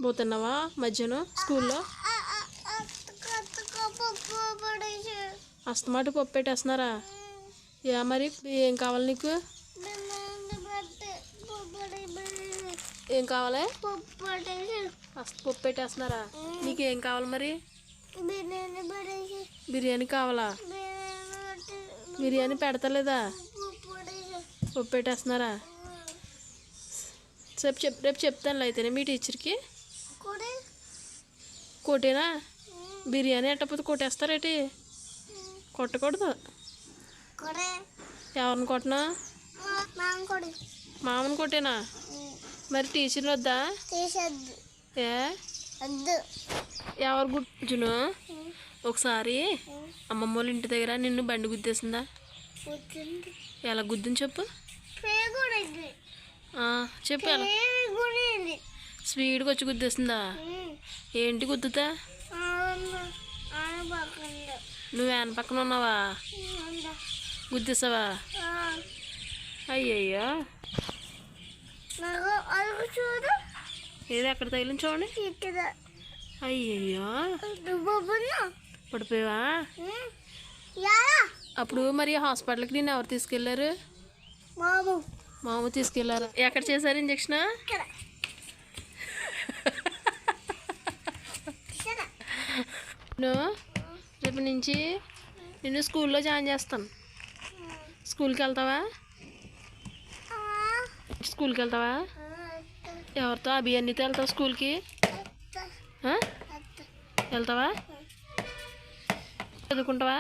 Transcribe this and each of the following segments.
పోతున్నావా మధ్యాహ్నం స్కూల్లో? అస్తమాట పప్పు పెట్టేస్తున్నారా? మరి ఏం కావాలి నీకు? ఏం కావాలి? పప్పు పెట్టేస్తున్నారా? నీకేం కావాలి మరి? బిర్యానీ కావాలా? బిర్యానీ పెడతలేదా? పప్పు పెట్టేస్తున్నారా? రేపు చెప్తాను అయితేనే మీ టీచర్కి. కొట్టేనా? బిర్యానీ ఎట్టపోతే కొట్టేస్తారేటి? కొట్టకూడదు. ఎవరిని కొట్టనా? మామని కొట్టేనా? మరి టీచర్ని వద్దా? ఏ ఎవరు గుర్తును? ఒకసారి అమ్మమ్మ వాళ్ళ ఇంటి దగ్గర నిన్ను బండి గుద్దేసిందా? ఎలా గుద్దని చెప్పు. చెప్పు ఎలా స్పీడ్గా వచ్చి గుద్దేసిందా? ఏంటి గుద్దుతా? నువ్వు ఆయన పక్కన ఉన్నావా? గుద్దేసావా? అయ్యయ్యో, ఏది ఎక్కడ తగిలింది చూడండి. అయ్యయ్యో, పడిపోయావా? అప్పుడు మరి హాస్పిటల్కి నేను ఎవరు తీసుకెళ్ళారు? మామ తీసుకెళ్ళారు. ఎక్కడ చేశారు ఇంజక్షన్? రేపు నుంచి నేను స్కూల్లో జాయిన్ చేస్తాను. స్కూల్కి వెళ్తావా? స్కూల్కి వెళ్తావా? ఎవరితో? అభియన్నితో వెళ్తావా స్కూల్కి? వెళ్తావా? చదువుకుంటావా?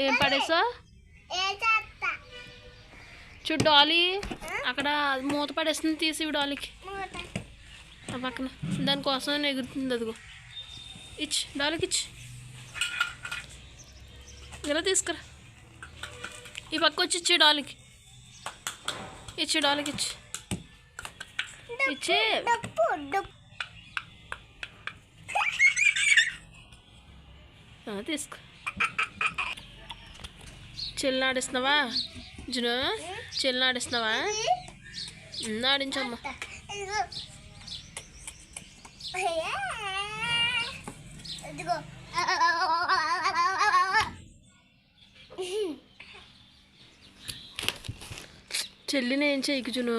ఏం పడేసా? చూడు డాలీ అక్కడ మూత పడేస్తుంది, తీసి డాలీకి ఆ పక్కన. దానికోసం ఎగురుతుంది. అదిగో ఇచ్చి డాలీకి ఇచ్చి ఇలా తీసుకురా. ఈ పక్క వచ్చి ఇచ్చి డాలీకి ఇచ్చి ఇచ్చి తీసుకో. చెల్లి ఆడిస్తున్నావా జును? చెల్లి ఆడిస్తున్నావా? ఆడించమ్మా. చెల్లిని ఏం చేయకు జును.